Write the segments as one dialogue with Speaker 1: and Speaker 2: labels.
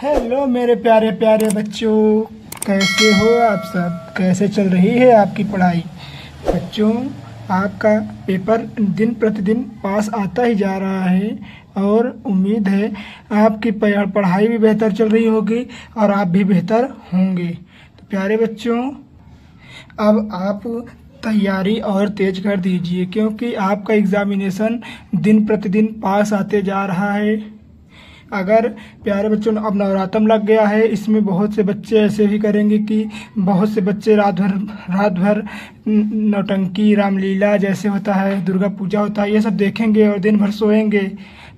Speaker 1: Hello मेरे प्यारे प्यारे बच्चों, कैसे हो आप सब? कैसे चल रही है आपकी पढ़ाई? बच्चों, आपका पेपर दिन प्रतिदिन पास आता ही जा रहा है और उम्मीद है आपकी पढ़ाई भी बेहतर चल रही होगी और आप भी बेहतर होंगे। तो प्यारे बच्चों, अब आप तैयारी और तेज कर दीजिए क्योंकि आपका एग्ज़ामिनेशन दिन प्रतिदिन पास आते जा रहा है। अगर प्यारे बच्चों, अब नवरात्र लग गया है, इसमें बहुत से बच्चे ऐसे भी करेंगे कि बहुत से बच्चे रात भर नौटंकी, रामलीला जैसे होता है, दुर्गा पूजा होता है, ये सब देखेंगे और दिन भर सोएंगे।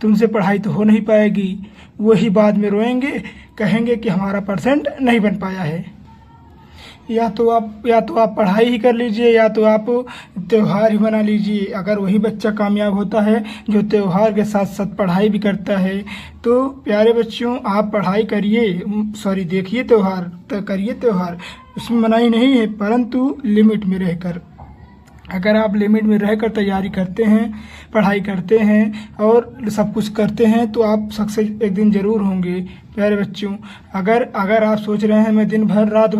Speaker 1: तो उनसे पढ़ाई तो हो नहीं पाएगी। वही बाद में रोएंगे, कहेंगे कि हमारा परसेंट नहीं बन पाया है। या तो आप पढ़ाई ही कर लीजिए या तो आप त्यौहार ही बना लीजिए। अगर वही बच्चा कामयाब होता है जो त्यौहार के साथ साथ पढ़ाई भी करता है। तो प्यारे बच्चों, आप पढ़ाई करिए, देखिए त्यौहार तो करिए त्यौहार, उसमें मनाही नहीं है, परंतु लिमिट में रहकर। अगर आप लिमिट में रहकर तैयारी करते हैं, पढ़ाई करते हैं और सब कुछ करते हैं तो आप सक्सेस एक दिन ज़रूर होंगे। प्यारे बच्चों, अगर आप सोच रहे हैं मैं दिन भर रात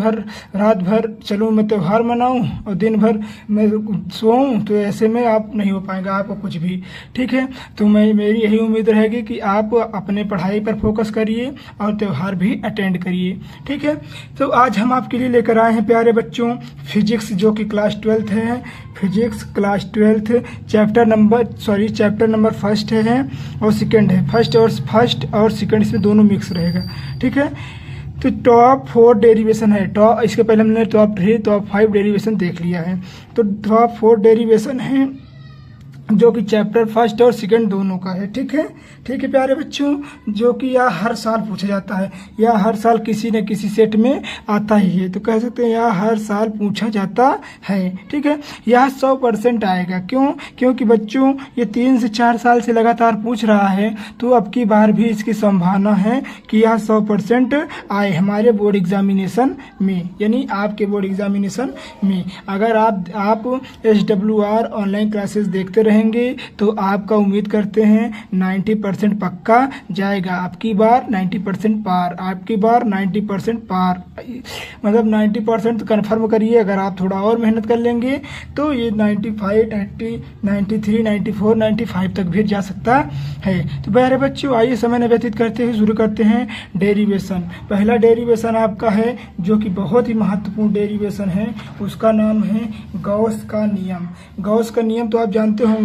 Speaker 1: भर चलूँ, मैं त्यौहार मनाऊं और दिन भर मैं सोऊं, तो ऐसे में आप नहीं हो पाएगा आपको कुछ भी। ठीक है, तो मेरी यही उम्मीद रहेगी कि आप अपने पढ़ाई पर फोकस करिए और त्यौहार भी अटेंड करिए। ठीक है, तो आज हम आपके लिए लेकर आए हैं प्यारे बच्चों फिजिक्स, जो कि क्लास 12 है। Physics class 12 chapter number first है और सेकंड है। फर्स्ट और सेकंड इसमें दोनों मिक्स रहेगा। ठीक है, तो टॉप 4 डेरिवेशन है। इसके पहले हमने टॉप 3 टॉप 5 डेरिवेशन देख लिया है। तो टॉप 4 डेरिवेशन है जो कि चैप्टर फर्स्ट और सेकंड दोनों का है। ठीक है प्यारे बच्चों, जो कि यह हर साल पूछा जाता है, या हर साल किसी न किसी सेट में आता ही है। तो कह सकते हैं यह हर साल पूछा जाता है। ठीक है, यह 100% आएगा। क्योंकि बच्चों ये 3 से 4 साल से लगातार पूछ रहा है, तो अब की बार भी इसकी संभावना है कि यह 100% आए हमारे बोर्ड एग्जामिनेशन में, यानी आपके बोर्ड एग्जामिनेशन में। अगर आप SWR ऑनलाइन क्लासेस देखते रहेंगे तो आपका उम्मीद करते हैं 90% पक्का जाएगा। आपकी बार 90% पार, आपकी बार 90% पार, मतलब 90% कन्फर्म करिए। अगर आप थोड़ा और मेहनत कर लेंगे तो ये 95, 90, 93, 94, 95 तक भी जा सकता है। तो प्यारे बच्चों, आइए समय न व्यतीत करते हुए शुरू करते हैं डेरिवेशन। पहला डेरिवेशन आपका है जो कि बहुत ही महत्वपूर्ण डेरिवेशन है, उसका नाम है गॉस का नियम। गॉस का नियम तो आप जानते होंगे,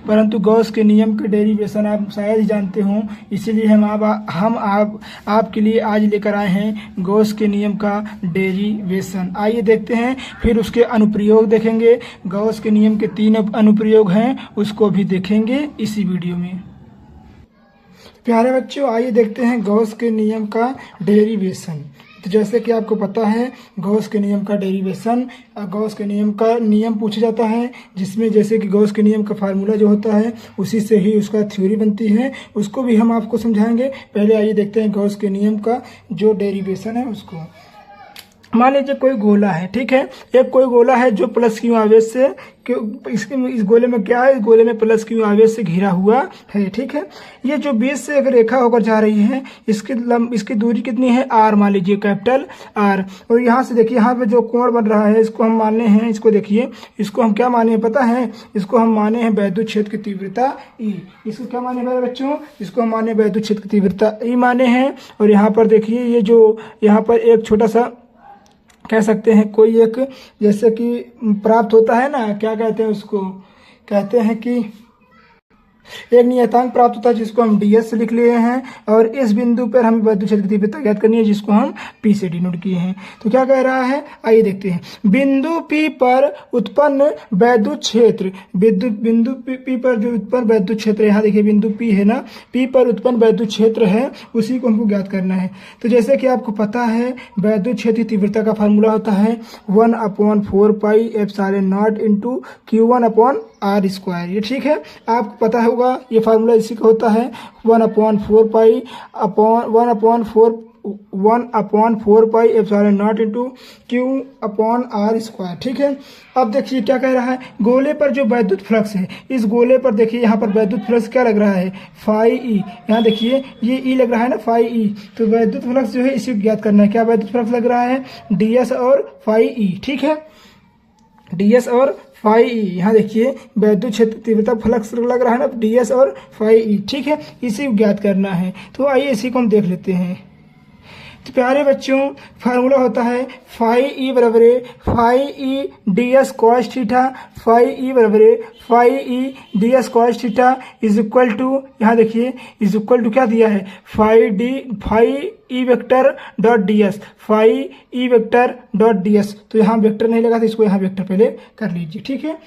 Speaker 1: परंतु गॉस के नियम के डेरिवेशन आप शायद ही जानते हों, इसीलिए हम आपके लिए आज लेकर आए हैं गॉस के नियम का डेरिवेशन। आइए देखते हैं, फिर उसके अनुप्रयोग देखेंगे। गॉस के नियम के 3 अनुप्रयोग हैं, उसको भी देखेंगे इसी वीडियो में। प्यारे बच्चों, आइए देखते हैं गॉस के नियम का डेरिवेशन। तो जैसे कि आपको पता है, गॉस के नियम का डेरिवेशन, गॉस के नियम का नियम पूछा जाता है, जिसमें जैसे कि गॉस के नियम का फार्मूला जो होता है उसी से ही उसका थ्योरी बनती है, उसको भी हम आपको समझाएंगे। पहले आइए देखते हैं गॉस के नियम का जो डेरिवेशन है उसको। मान लीजिए कोई गोला है। ठीक है, एक कोई गोला है जो प्लस क्यू आवेश से, इस गोले में क्या है, इस गोले में प्लस क्यू आवेश से घिरा हुआ है। ठीक है, ये जो बेस से अगर रेखा होकर जा रही है, इसकी दूरी कितनी है, r मान लीजिए, कैपिटल R। और यहाँ से देखिए, यहाँ पे जो कोण बन रहा है इसको हम माने हैं, इसको देखिए, इसको हम क्या माने हैं पता है, इसको हम माने हैं वैद्युत क्षेत्र की तीव्रता E। इसको क्या माने मेरे बच्चों, इसको हम माने वैद्युत क्षेत्र की तीव्रता E माने हैं। और यहाँ पर देखिए, ये जो यहाँ पर एक छोटा सा कह सकते हैं, कोई एक जैसे कि प्राप्त होता है ना, क्या कहते हैं उसको, कहते हैं कि एक नियतांक प्राप्त होता है जिसको हम ds लिख लिए हैं, और इस बिंदु पर हमें वैद्युत क्षेत्र की तीव्रता ज्ञात करनी है जिसको हम P से डिनोट किए हैं। तो क्या कह रहा है, आइए देखते हैं। बिंदु P पर उत्पन्न वैद्युत क्षेत्र, बिंदु P पर जो उत्पन्न वैद्युत क्षेत्र, यहाँ देखिए बिंदु P है ना, P पर उत्पन्न वैद्युत क्षेत्र है, उसी को हमको ज्ञात करना है। तो जैसे कि आपको पता है, वैद्युत क्षेत्र की तीव्रता का फार्मूला होता है 1/4 पाई एप्सिलॉन नॉट इंटू Q1/r²। ये ठीक है, आपको पता होगा ये फार्मूला इसी का होता है 1/4 पाई 1/4 1/4πε0 इंटू Q/r²। ठीक है, अब देखिए क्या कह रहा है, गोले पर जो वैद्युत फ्लक्स है, इस गोले पर देखिए यहाँ पर वैद्युत फ्लक्स क्या लग रहा है, फाई ई। यहाँ देखिए ये ई लग रहा है ना, फाई ई। तो वैद्युत फ्लक्स जो है इसी को ज्ञात करना है। क्या वैद्युत फ्लक्स लग रहा है, ds और फाई ई। ठीक है, ds और फाई ई। यहाँ देखिए वैद्युत क्षेत्र तीव्रता फ्लक्स लग रहा है ना, ds और फाई ई। ठीक है, इसी को ज्ञात करना है। तो आइए इसी को हम देख लेते हैं। तो प्यारे बच्चों, फार्मूला होता है फाई ई बराबर phi E ds cos theta, phi E बराबर phi E ds cos theta is equal to, यहाँ देखिए इज इक्वल टू क्या दिया है, phi E vector dot ds, phi E vector dot ds। तो यहाँ वेक्टर नहीं लगा, तो इसको यहाँ वेक्टर पहले कर लीजिए। ठीक है,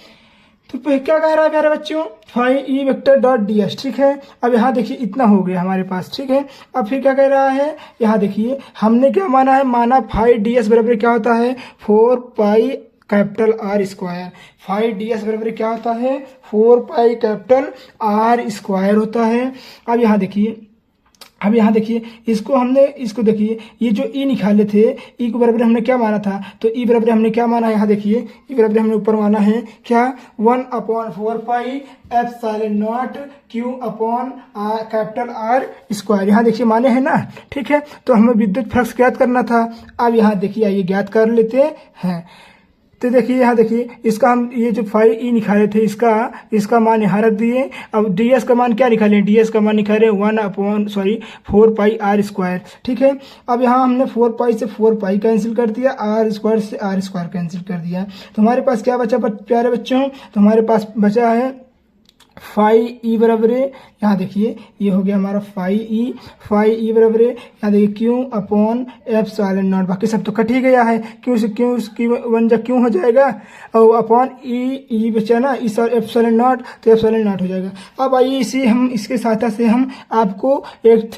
Speaker 1: तो क्या कह रहा है प्यारे बच्चों, phi E vector dot ds। ठीक है, अब यहाँ देखिए इतना हो गया हमारे पास। ठीक है, अब फिर क्या कह रहा है, यहाँ देखिए हमने क्या माना है, माना फाई ds बराबर क्या होता है, 4π∨r²। फाई ds बराबर क्या होता है, 4π∨r² होता है। अब यहाँ देखिए इसको देखिए, ये जो ई निकाले थे, ई को बराबर हमने क्या माना था, तो ई बराबर हमने क्या माना है, यहाँ देखिए ई बराबर हमने ऊपर माना है क्या, 1/4πε0 Q/R²। यहाँ देखिए माने हैं ना। ठीक है, तो हमें विद्युत फ्लक्स ज्ञात करना था। अब यहाँ देखिए आइए ज्ञात कर लेते हैं। तो देखिए यहाँ देखिए इसका हम ये जो फाई ई निकाले थे, इसका मान यहाँ रख दिए। अब ds का मान क्या निकाले, ds का मान निकाले 4π∨r²। ठीक है, अब यहाँ हमने 4π से 4π कैंसिल कर दिया, r² से r² कैंसिल कर दिया। तो हमारे पास क्या बचा प्यारे बच्चों, तो हमारे पास बचा है फाई ई बराबर, यहाँ देखिए ये हो गया हमारा फाई ई बराबर, यहाँ देखिए Q/ε0। बाकी सब तो कट ही गया है, क्यों से क्यों वन जा क्यों हो जाएगा, और अपॉन ई बचा ना, इस और ε0, तो ε0 हो जाएगा। अब आइए इसके सहायता से हम आपको एक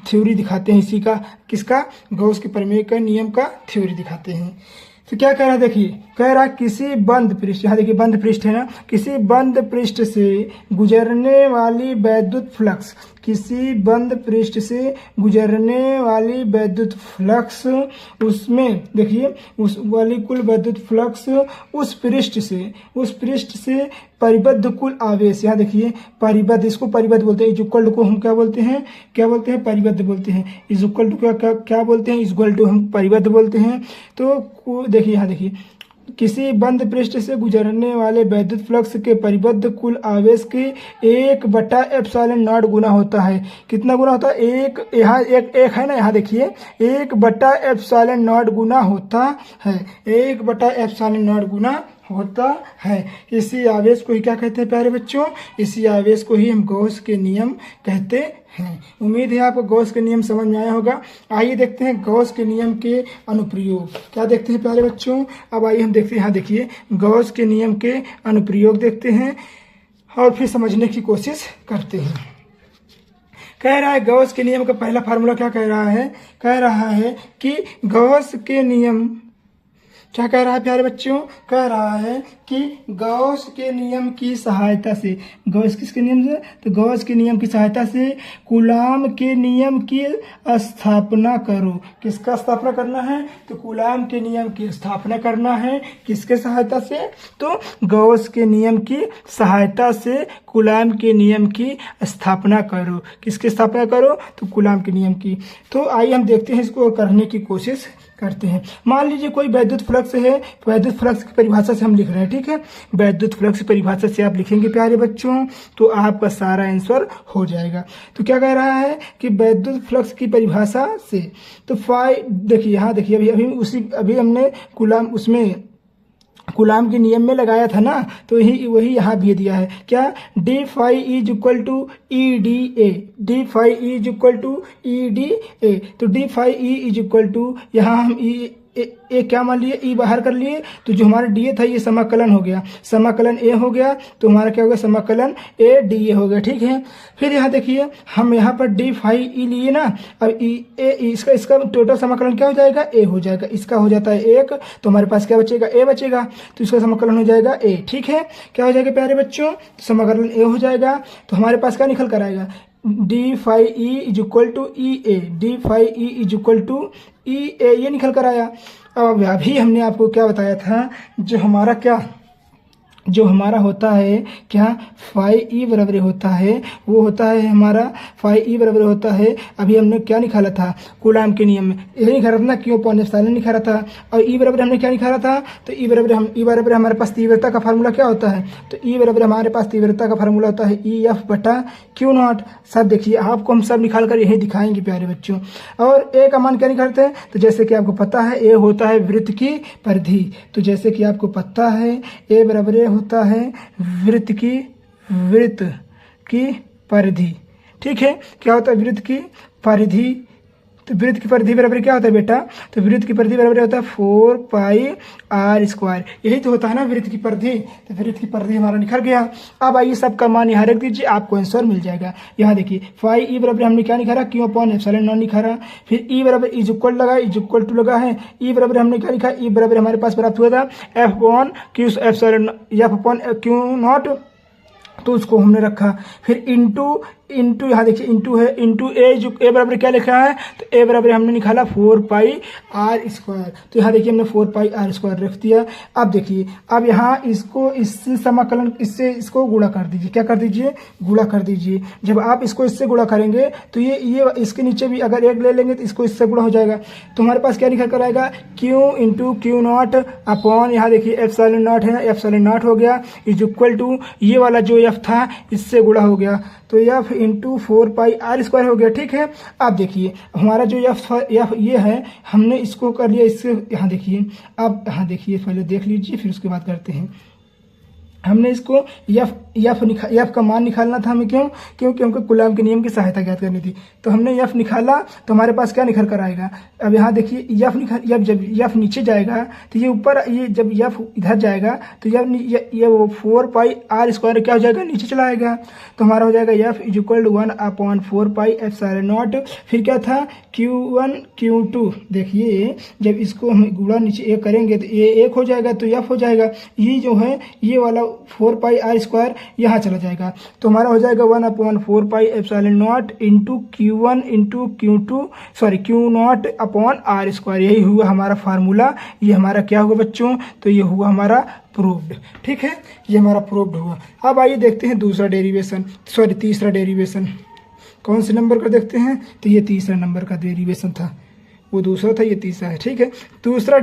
Speaker 1: थ्योरी दिखाते हैं, इसी का, किसका, गॉस के प्रमेय का नियम का थ्योरी दिखाते हैं। तो क्या कह रहा है, देखिए कह रहा है किसी बंद पृष्ठ, यहाँ देखिए बंद पृष्ठ है ना, किसी बंद पृष्ठ से गुजरने वाली वैद्युत फ्लक्स, किसी बंद पृष्ठ से गुजरने वाली वैद्युत फ्लक्स, उसमें देखिए उस वाली कुल वैद्युत फ्लक्स उस पृष्ठ से परिबद्ध कुल आवेश, यहाँ देखिए परिबद्ध, इसको परिबद्ध बोलते हैं। इक्वल टू को हम क्या बोलते हैं, परिबद्ध बोलते हैं। इक्वल टू क्या बोलते हैं, इक्वल टू हम परिबद्ध बोलते हैं। तो देखिए यहाँ देखिए किसी बंद पृष्ठ से गुजरने वाले वैद्युत फ्लक्स के परिबद्ध कुल आवेश के 1/ε0 गुना होता है। कितना गुना होता है, एक है ना, यहाँ देखिए 1/ε0 गुना होता है, 1/ε0 गुना होता है। इसी आवेश को ही क्या कहते हैं प्यारे बच्चों, इसी आवेश को ही हम गॉस के नियम कहते हैं। उम्मीद है आपको गॉस के नियम समझ में आया होगा। आइए देखते हैं गॉस के नियम के अनुप्रयोग। क्या देखते हैं प्यारे बच्चों, अब आइए हम देखते हैं, यहाँ देखिए गॉस के नियम के अनुप्रयोग देखते हैं और फिर समझने की कोशिश करते हैं। कह रहा है गॉस के नियम का पहला फार्मूला क्या कह रहा है कि गॉस के नियम, क्या कह रहा है प्यारे बच्चों, कह रहा है कि गॉस के नियम की सहायता से, गॉस किसके नियम से, तो गॉस के नियम की सहायता से कूलाम के नियम की स्थापना करो। किसका स्थापना करना है, तो कूलाम के नियम की स्थापना करना है। किसके सहायता से, तो गॉस के नियम की सहायता से कूलाम के नियम की स्थापना करो। किसकी स्थापना करो, तो कूलाम के नियम की। तो आइए हम देखते हैं, इसको करने की कोशिश करते हैं। मान लीजिए कोई वैद्युत फ्लक्स है, वैद्युत फ्लक्स की परिभाषा से हम लिख रहे हैं। ठीक है, वैद्युत फ्लक्स की परिभाषा से आप लिखेंगे प्यारे बच्चों, तो आपका सारा आंसर हो जाएगा। तो क्या कह रहा है कि वैद्युत फ्लक्स की परिभाषा से, तो फाई, देखिए यहाँ देखिए अभी हमने कूलाम के नियम में लगाया था ना, तो वही यहाँ भी दिया है। क्या, D phi is equal to E D A, D phi is equal to E D A. तो D phi E is equal to, यहाँ हम ए क्या मान लिए, ई बाहर कर लिए, तो जो हमारा डी ए था ये समाकलन हो गया, समाकलन ए हो गया, तो हमारा क्या हो गया, समाकलन ए डी ए हो गया। ठीक है, फिर यहाँ देखिए हम यहाँ पर डी फाई ई लिए ना, अब ई ए इसका टोटल समाकलन क्या हो जाएगा, ए हो जाएगा। इसका हो जाता है 1, तो हमारे पास क्या बचेगा, ए बचेगा, तो इसका समाकलन हो जाएगा ए। ठीक है, क्या हो जाएगा प्यारे बच्चों, समाकलन ए हो जाएगा। तो हमारे पास क्या निकल कर आएगा, D phi E is equal to E A, D phi E is equal to E A, ये निकल कर आया। अब अभी हमने आपको क्या बताया था, जो हमारा होता है क्या, फाई ई बराबर होता है, वो होता है हमारा फाई ई बराबर होता है। अभी हमने क्या निकाला था कूलाम के नियम में, यही निकाला था ना, क्यों अपॉन एप्सिलॉन निकाला था। और ई बराबर हमने क्या निकाला था, तो ई बराबर हमारे पास तीव्रता का फार्मूला क्या होता है, तो ई बराबर हमारे पास तीव्रता का फार्मूला होता है ई एफ बटा क्यू नॉट। सब देखिए आपको हम सब निकाल कर यही दिखाएंगे प्यारे बच्चों। और ए का मान क्या निकालते हैं, तो जैसे कि आपको पता है ए होता है वृत्त की परिधि, तो जैसे कि आपको पता है ए बराबर होता है वृत्त की परिधि। ठीक है, क्या होता है वृत्त की परिधि, तो वृत्त की परिधि बराबर क्या होता है बेटा, तो वृत्त की परिधि बराबर होता है 4 पाई आर स्क्वायर, यही तो होता है ना वृत्त की परिधि। तो वृत्त की परिधि हमारा निकल गया। अब आइए सबका मान यहाँ रख दीजिए, आपको आंसर मिल जाएगा। यहाँ देखिए फाई ई बराबर हमने क्या निकाला, क्यों अपॉन एप्सिलॉन नॉट निकाला, फिर ई बराबर इज इक्वल लगा, इज इक्वल टू लगा है, ई बराबर हमने क्या लिखा, ई बराबर हमारे पास प्राप्त हुआ था F upon Q epsilon, F upon Q not, तो उसको हमने रखा। फिर इंटू यहाँ देखिए इंटू है, इंटू ए, जो ए बराबर क्या लिखा है, तो ए बराबर हमने निकाला 4 पाई आर स्क्वायर, तो यहाँ देखिए हमने 4 पाई आर स्क्वायर रख दिया। अब देखिए अब यहाँ इसको इससे समाकलन, इससे इसको गुणा कर दीजिए, क्या कर दीजिए, गुणा कर दीजिए। जब आप इसको इससे गुणा करेंगे तो ये इसके नीचे भी अगर एक ले लेंगे तो इसको इससे गुणा हो जाएगा, तो हमारे पास क्या निकल कर आएगा, Q into Q not upon, यहाँ देखिए एप्सिलॉन नॉट है, एप्सिलॉन नॉट हो गया इज इक्वल टू ये वाला जो एफ था इससे गुणा हो गया, तो F into 4 pi R square हो गया। ठीक है, अब देखिए हमारा जो एफ ये है, हमने इसको कर लिया इससे, यहाँ देखिए, अब यहाँ देखिए पहले देख लीजिए फिर उसके बाद करते हैं। हमने इसको एफ का मान निकालना था हमें, क्योंकि हमको कूलाम के नियम की सहायता ज्ञात करनी थी, तो हमने एफ निकाला तो हमारे पास क्या निकल कर आएगा। अब यहाँ देखिए एफ जब एफ नीचे जाएगा तो ये ऊपर, ये जब एफ इधर जाएगा तो ये वो 4 पाई आर स्क्वायर क्या हो जाएगा, नीचे चला आएगा, तो हमारा हो जाएगा F is equal to 1 upon 4 pi epsilon naught, फिर क्या था Q1 Q2, देखिए जब इसको हम गुणा नीचे एक करेंगे तो ये एक हो जाएगा, तो एफ हो जाएगा, ये जो है ये वाला 4 पाई आर स्क्वायर यहाँ चला जाएगा, तो हमारा हो जाएगा 1 upon 4 pi epsilon naught into Q1 into Q naught upon R square, यही हुआ हमारा फार्मूला। ये हमारा क्या हुआ बच्चों, तो ये हुआ हमारा प्रूव्ड। ठीक है, ये हमारा प्रूव्ड हुआ। अब आइए देखते हैं तीसरा डेरिवेशन, कौन से नंबर का देखते हैं, तो ये तीसरा नंबर का डेरिवेशन था, वो दूसरा था, ये तीसरा है। ठीक है, तीसरा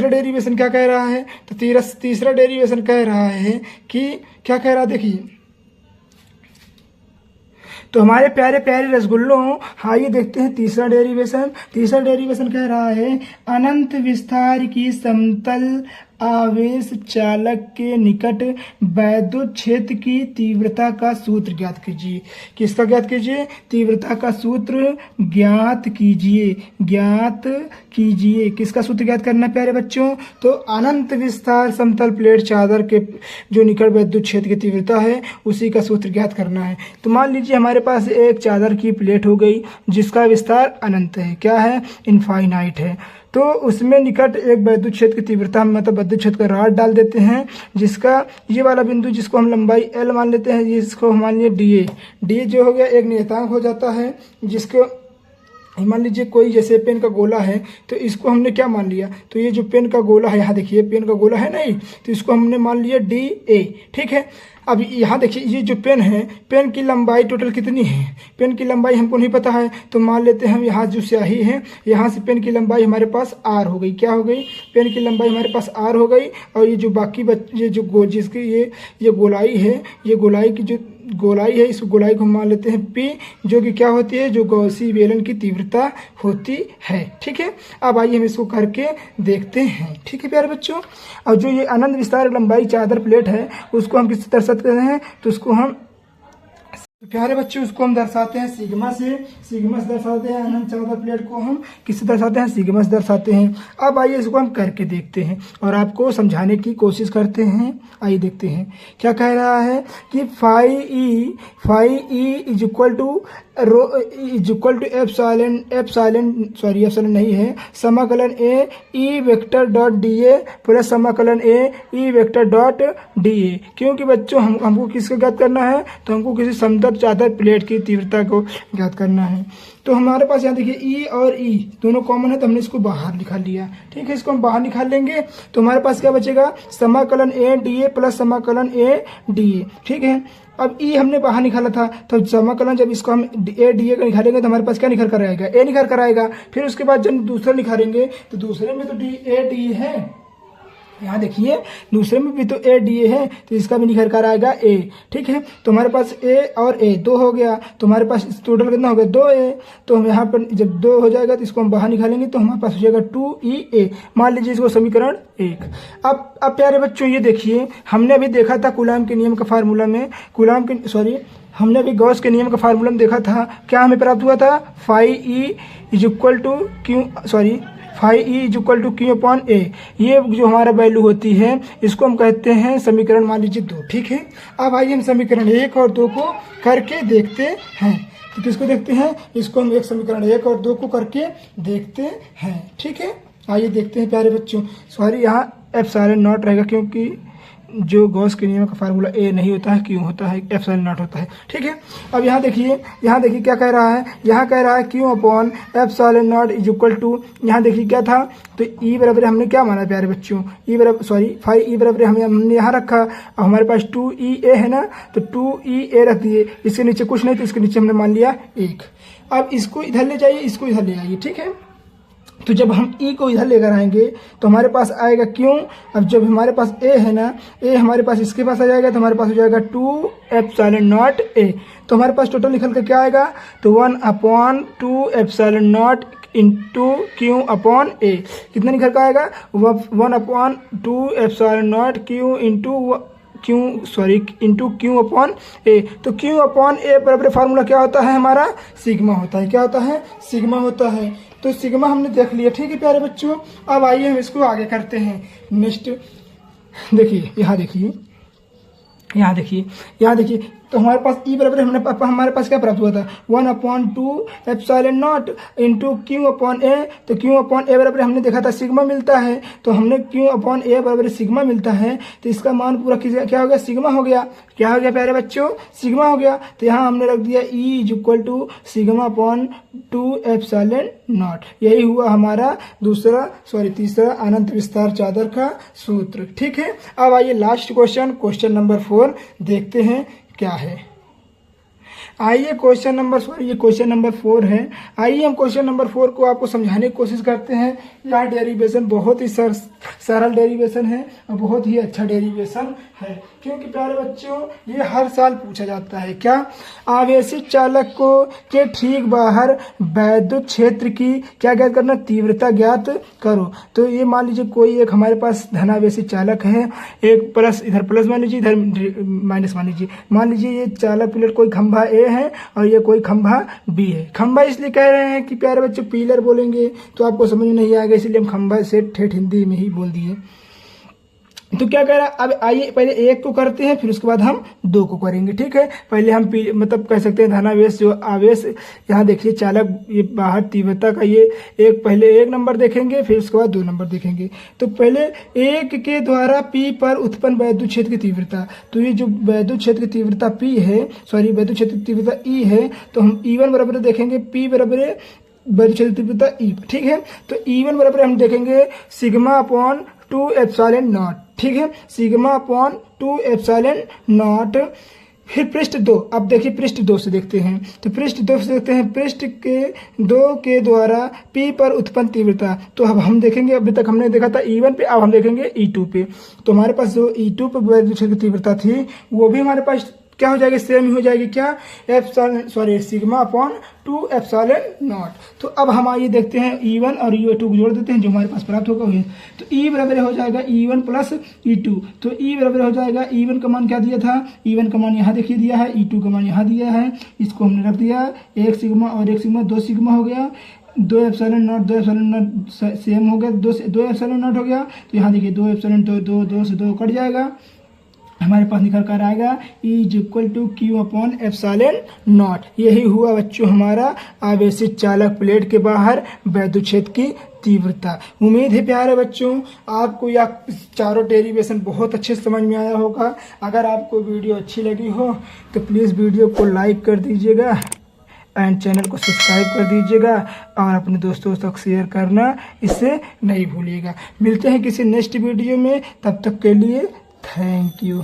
Speaker 1: डेरिवेशन क्या कह रहा है, तो तीसरा डेरिवेशन कह रहा है कि क्या कह रहा है, देखिए तो हमारे प्यारे प्यारे रसगुल्लों, आइए देखते हैं तीसरा डेरिवेशन कह रहा है अनंत विस्तार की समतल आवेश चालक के निकट वैद्युत क्षेत्र की तीव्रता का सूत्र ज्ञात कीजिए। किसका ज्ञात कीजिए, तीव्रता का सूत्र ज्ञात कीजिए। किसका सूत्र ज्ञात करना है प्यारे बच्चों, तो अनंत विस्तार समतल प्लेट चादर के जो निकट वैद्युत क्षेत्र की तीव्रता है उसी का सूत्र ज्ञात करना है। तो मान लीजिए हमारे पास एक चादर की प्लेट हो गई जिसका विस्तार अनंत है, क्या है, इनफाइनाइट है, तो उसमें निकट एक वैद्युत क्षेत्र की तीव्रता, मतलब वैद्युत क्षेत्र का रॉड डाल देते हैं, जिसका ये वाला बिंदु जिसको हम लंबाई L मान लेते हैं, जिसको हम मान लिए डी जो हो गया एक नियतांक हो जाता है, जिसको मान लीजिए कोई जैसे पेन का गोला है, तो इसको हमने क्या मान लिया, तो ये जो पेन का गोला है, यहाँ देखिए पेन का गोला है नहीं, तो इसको हमने मान लिया DA। ठीक है, अब यहाँ देखिए ये जो पेन है, पेन की लंबाई टोटल कितनी है, पेन की लंबाई हमको नहीं पता है, तो मान लेते हैं हम यहाँ जो स्याही है, यहाँ से पेन की लंबाई हमारे पास R हो गई, क्या हो गई, पेन की लंबाई हमारे पास R हो गई, और ये जो बाकी ये जो जिसकी ये गोलाई है, ये गोलाई की जो गोलाई है, इस गोलाई को हम मान लेते हैं P, जो कि क्या होती है, जो गॉसी बेलन की तीव्रता होती है। ठीक है, अब आइए हम इसको करके देखते हैं। ठीक है प्यारे बच्चों, और जो ये अनंत विस्तार लंबाई चादर प्लेट है उसको हम किस तरह से करते हैं, तो उसको हम प्यारे बच्चों उसको हम दर्शाते हैं सिग्मा से दर्शाते हैं, अनंत चादर प्लेट को हम किससे दर्शाते हैं, सिग्मा से दर्शाते हैं। अब आइए इसको हम करके देखते हैं और आपको समझाने की कोशिश करते हैं। आइए देखते हैं क्या कह रहा है कि phi E is equal to epsilon नहीं है, समाकलन A E vector dot DA plus समाकलन A E vector dot DA, क्योंकि बच्चों हमको किसका ज्ञात करना है, तो हमको किसी समतल आनांतर चादर प्लेट की तीव्रता को ज्ञात करना है। तो हमारे पास यहाँ देखिए ई और ई दोनों कॉमन है, तो हमने इसको बाहर निकाल लिया। ठीक है, इसको हम बाहर निकाल लेंगे तो हमारे पास क्या बचेगा, समाकलन ए डी ए प्लस समाकलन ए डी ए। ठीक है, अब ई हमने बाहर निकाला था, तो समाकलन जब इसको हम ए डी ए का निकालेंगे तो हमारे पास क्या निकल कर आएगा, ए निकल कर आएगा। फिर उसके बाद जब दूसरा निकालेंगे तो दूसरे में तो डी ए डी है, यहाँ देखिए दूसरे में भी तो ए डी ए है, तो इसका भी निकल कर आएगा ए। ठीक है, तो हमारे पास ए और ए 2 हो गया, तो हमारे पास टोटल कितना हो गया 2a। तो हम यहाँ पर जब 2 हो जाएगा तो इसको हम बाहर निकालेंगे तो हमारे पास हो जाएगा 2EA। मान लीजिए इसको समीकरण 1। अब प्यारे बच्चों ये देखिए, हमने अभी देखा था कूलाम के नियम का फार्मूला में, हमने अभी गॉस के नियम का फार्मूला में देखा था, क्या हमें प्राप्त हुआ था, phi E is equal to Q upon A. ये जो हमारा वैल्यू होती है इसको हम कहते हैं समीकरण मान लीजिए 2। ठीक है, अब आइए हम समीकरण 1 और 2 को करके देखते हैं। तो किसको देखते हैं, इसको हम एक समीकरण 1 और 2 को करके देखते हैं। ठीक है, आइए देखते हैं प्यारे बच्चों। यहाँ एप्सिलॉन नॉट रहेगा, क्योंकि जो गॉस के नियम का फार्मूला ए नहीं होता है, क्यों होता है, एप्सिलॉन नॉट होता है। ठीक है, अब यहाँ देखिए क्या कह रहा है, यहाँ कह रहा है Q upon epsilon naught is equal to, यहाँ देखिए क्या था, तो ई बराबर हमने क्या माना प्यारे बच्चों, फाई ई बराबर हमने यहाँ रखा। अब हमारे पास 2EA है ना, तो 2EA रख दिए, इसके नीचे कुछ नहीं तो इसके नीचे हमने मान लिया 1। अब इसको इधर ले जाइए, इसको इधर ले आइए। ठीक है, तो जब हम ई को इधर लेकर आएंगे तो हमारे पास आएगा क्यों, अब जब हमारे पास ए है ना, ए हमारे पास इसके पास आ जाएगा तो हमारे पास हो जाएगा 2 एप्सिलॉन नॉट ए। तो हमारे पास टोटल निकल कर क्या आएगा, तो 1/2 epsilon naught into Q upon A. कितना निकल कर आएगा, 1/2 epsilon naught Q into Q upon A. तो क्यू अपॉन ए बराबर फार्मूला क्या होता है हमारा, सिग्मा होता है। क्या होता है, सिग्मा होता है। तो सिग्मा हमने देख लिया। ठीक है प्यारे बच्चों, अब आइए हम इसको आगे करते हैं। नेक्स्ट देखिए, यहाँ देखिए तो हमारे पास ई बराबर हमारे पास क्या प्राप्त हुआ था, 1/2 epsilon naught into Q upon A. तो क्यू अपॉन ए बराबर हमने देखा था सिग्मा मिलता है, तो हमने क्यू अपॉन ए बराबर सिग्मा मिलता है, तो इसका मान पूरा क्या हो गया, सिग्मा हो गया। क्या हो गया प्यारे बच्चों, सिग्मा हो गया। तो यहाँ हमने रख दिया E is equal to sigma upon 2 epsilon naught. यही हुआ हमारा तीसरा अनंत विस्तार चादर का सूत्र। ठीक है, अब आइए लास्ट क्वेश्चन नंबर 4 देखते हैं क्या है। आइए क्वेश्चन नंबर 4 है। आइए हम क्वेश्चन नंबर 4 को आपको समझाने की कोशिश करते हैं। यह डेरिवेशन बहुत ही सरल डेरिवेशन है और बहुत ही अच्छा डेरिवेशन है, क्योंकि प्यारे बच्चों ये हर साल पूछा जाता है। क्या, आवेशित चालक को के ठीक बाहर वैद्युत क्षेत्र की क्या ज्ञात करना, तीव्रता ज्ञात करो। तो ये मान लीजिए कोई एक हमारे पास धनावेशित चालक है, एक प्लस इधर प्लस मान लीजिए, इधर माइनस मान लीजिए ये चालक पिलर कोई खंभा ए है और ये कोई खंभा बी है। खंभा इसलिए कह रहे हैं कि प्यारे बच्चों पिलर बोलेंगे तो आपको समझ में नहीं आएगा, इसलिए हम खंभा से ठेठ हिंदी में ही बोल दिए। तो क्या कह रहा है, अब आइए पहले 1 को करते हैं, फिर उसके बाद हम 2 को करेंगे। ठीक है, पहले हम मतलब कह सकते हैं धनावेश जो आवेश, यहाँ देखिए चालक ये बाहर तीव्रता का ये पहले 1 नंबर देखेंगे, फिर उसके बाद 2 नंबर देखेंगे। तो पहले 1 के द्वारा P पर उत्पन्न वैद्युत क्षेत्र की तीव्रता, तो ये जो वैद्युत क्षेत्र की तीव्रता P है, वैद्युत क्षेत्र की तीव्रता E है, तो हम E1 बराबर देखेंगे, P बराबर वैद्युत क्षेत्र की तीव्रता E। ठीक है, तो E1 बराबर हम देखेंगे सिग्मा अपॉन 2 एप्सिलॉन नॉट। ठीक है, सिग्मा अपॉन 2 एप्सिलॉन नॉट। फिर पृष्ठ 2, अब देखिए पृष्ठ 2 से देखते हैं। तो पृष्ठ 2 से देखते हैं, पृष्ठ के 2 के द्वारा P पर उत्पन्न तीव्रता। तो अब हम देखेंगे, अभी तक हमने देखा था E1 पे, अब हम देखेंगे E2 पे। तो हमारे पास जो E2 पर वैद्युत क्षेत्र की तीव्रता थी वो भी हमारे पास क्या हो जाएगी, सेम ही हो जाएगी। क्या, सिग्मा अपॉन 2 एप्सिलॉन नॉट। तो अब हम आइए देखते हैं E1 और E2 को जोड़ देते हैं, जो हमारे पास प्राप्त होगा वही। तो E बराबर हो जाएगा E1 प्लस E2। तो E बराबर हो जाएगा, E1 का मान क्या दिया था, E1 का मान यहाँ देखिए दिया है, E2 का मान यहाँ दिया है, इसको हमने रख दिया 1 सिग्मा और 1 सिग्मा, 2 सिग्मा हो गया, 2 एप्सिलॉन नॉट सेम हो गया, 2 एप्सिलॉन नॉट हो गया। तो यहाँ देखिए 2 एप्सिलॉन 2 से 2 कट जाएगा हमारे पास निकल कर आएगा E=Q/ε0। यही हुआ बच्चों हमारा आवेशित चालक प्लेट के बाहर वैद्युत क्षेत्र की तीव्रता। उम्मीद है प्यारे बच्चों आपको यह चारों डेरिवेशन बहुत अच्छे से समझ में आया होगा। अगर आपको वीडियो अच्छी लगी हो तो प्लीज़ वीडियो को लाइक कर दीजिएगा एंड चैनल को सब्सक्राइब कर दीजिएगा और अपने दोस्तों तक शेयर करना इससे नहीं भूलिएगा। मिलते हैं किसी नेक्स्ट वीडियो में, तब तक के लिए थैंक यू।